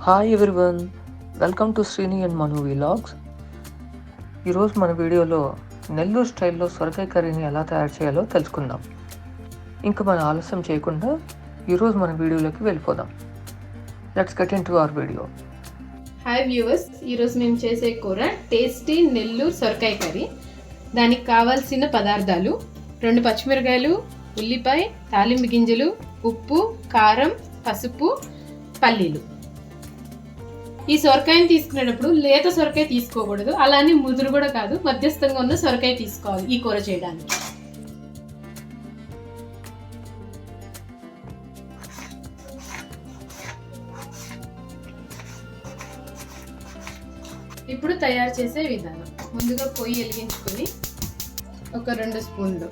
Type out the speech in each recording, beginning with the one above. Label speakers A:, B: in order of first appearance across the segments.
A: Hi everyone, welcome to Srini and Manu vlogs. ఈరోజు మన వీడియోలో నెల్లూరు స్టైల్లో సొరకాయ కర్రీని ఎలా తయారు చేయాలో తెలుసుకుందాం. ఇంకా మన ఆలస్యం చేయకుండా ఈరోజు మన వీడియోలోకి వెళ్ళిపోదాం. Let's get in to our video.
B: Hi viewers, ఈరోజు మేము చేసే కూర టేస్టీ నెల్లూరు సొరకాయ కర్రీ. దానికి కావాల్సిన పదార్థాలు: 2 పచ్చిమిరకాయలు, ఉల్లిపాయ, తాలింపు గింజలు, ఉప్పు, కారం, పసుపు, పల్లీలు. ఈ సొరకాయని తీసుకునేటప్పుడు లేత సొరకాయ తీసుకోకూడదు, అలానే ముదురు కూడా కాదు, మధ్యస్థంగా ఉన్న సొరకాయ తీసుకోవాలి ఈ కూర చేయడానికి. ఇప్పుడు తయారు చేసే విధానం: ముందుగా పొయ్యి వెలిగించుకొని ఒక 2 స్పూన్లు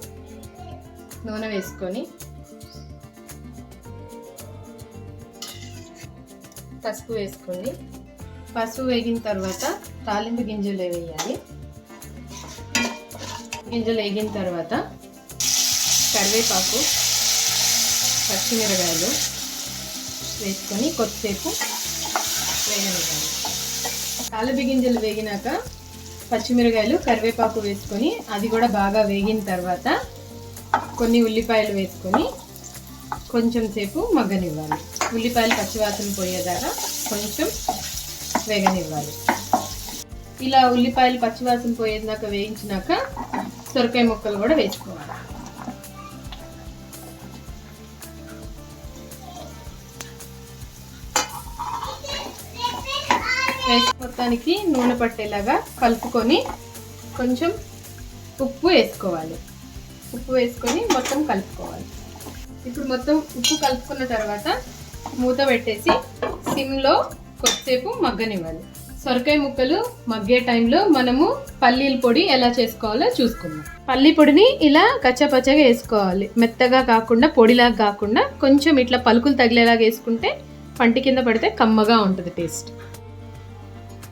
B: నూనె వేసుకొని పసుపు వేసుకోండి. పసుపు వేగిన తర్వాత తాలింపు గింజలు వేయాలి. గింజలు వేగిన తర్వాత కరివేపాకు, పచ్చిమిరకాయలు వేసుకొని కొద్దిసేపు వేగనివ్వాలి. తాలింపు గింజలు వేగినాక పచ్చిమిరకాయలు, కరివేపాకు వేసుకొని అది కూడా బాగా వేగిన తర్వాత కొన్ని ఉల్లిపాయలు వేసుకొని కొంచెం సేపు మగ్గనివ్వాలి. ఉల్లిపాయలు పచ్చివాసన పోయేదాకా కొంచెం వేగనివ్వాలి. ఇలా ఉల్లిపాయలు పచ్చివాసన పోయేదాకా వేయించినాక సొరకాయ ముక్కలు కూడా వేసుకోవాలి. మొత్తానికి నూనె పట్టేలాగా కలుపుకొని కొంచెం ఉప్పు వేసుకోవాలి. ఉప్పు వేసుకొని మొత్తం కలుపుకోవాలి. ఇప్పుడు మొత్తం ఉప్పు కలుపుకున్న తర్వాత మూత పెట్టేసి సిమ్లో కొద్దిసేపు మగ్గనివ్వాలి. సొరకాయ ముక్కలు మగ్గే టైంలో మనము పల్లీల పొడి ఎలా చేసుకోవాలో చూసుకుందాం. పల్లీ పొడిని ఇలా కచ్చపచ్చగా వేసుకోవాలి. మెత్తగా కాకుండా, పొడిలాగా కాకుండా కొంచెం ఇట్లా పలుకులు తగిలేలాగా వేసుకుంటే పంటి కింద పడితే కమ్మగా ఉంటుంది టేస్ట్.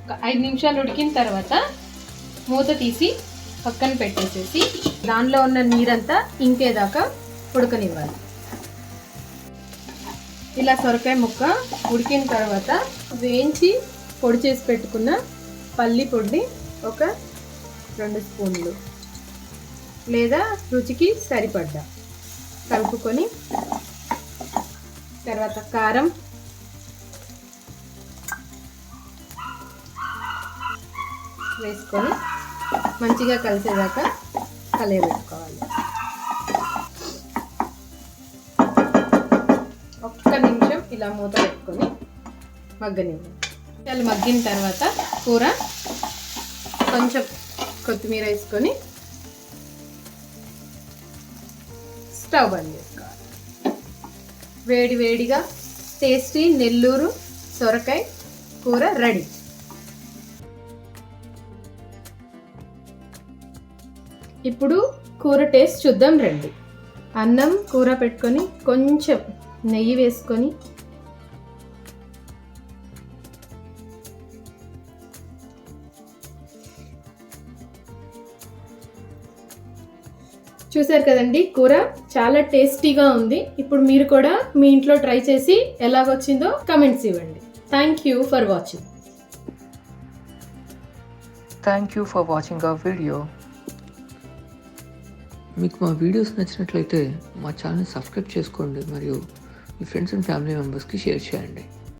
B: ఒక 5 నిమిషాలు ఉడికిన తర్వాత మూత తీసి పక్కన పెట్టేసేసి దానిలో ఉన్న నీరంతా ఇంకేదాకా ఉడకనివ్వాలి. ఇలా సొరకాయ ముక్క ఉడికిన తర్వాత వేయించి పొడి చేసి పెట్టుకున్న పల్లి పొడిని ఒక 2 స్పూన్లు లేదా రుచికి సరిపడ్డా కలుపుకొని, తర్వాత కారం, వేసుకొని మంచిగా కలిసేదాకా కలయబెట్టుకోవాలి. ఒక్క నిమిషం ఇలా మూత పెట్టుకొని మగ్గనివ్వాలి. చాలా మగ్గిన తర్వాత కూర కొంచెం కొత్తిమీర వేసుకొని స్టవ్ బంద్ చేసుకోవాలి. వేడి వేడిగా టేస్టీ నెల్లూరు సొరకాయ కూర రెడీ. ఇప్పుడు కూర టేస్ట్ చూద్దాం రండి. అన్నం కూర పెట్టుకొని కొంచెం నెయ్యి వేసుకొని చూసారు కదండి, కూర చాలా టేస్టీగా ఉంది. ఇప్పుడు మీరు కూడా మీ ఇంట్లో ట్రై చేసి ఎలాగొచ్చిందో కమెంట్స్ ఇవ్వండి. Thank you for watching.
A: Thank you for watching our video. మీకు మా వీడియోస్ నచ్చినట్లయితే మా ఛానల్ సబ్స్క్రైబ్ చేసుకోండి మరియు మీ ఫ్రెండ్స్ అండ్ ఫ్యామిలీ మెంబర్స్కి షేర్ చేయండి.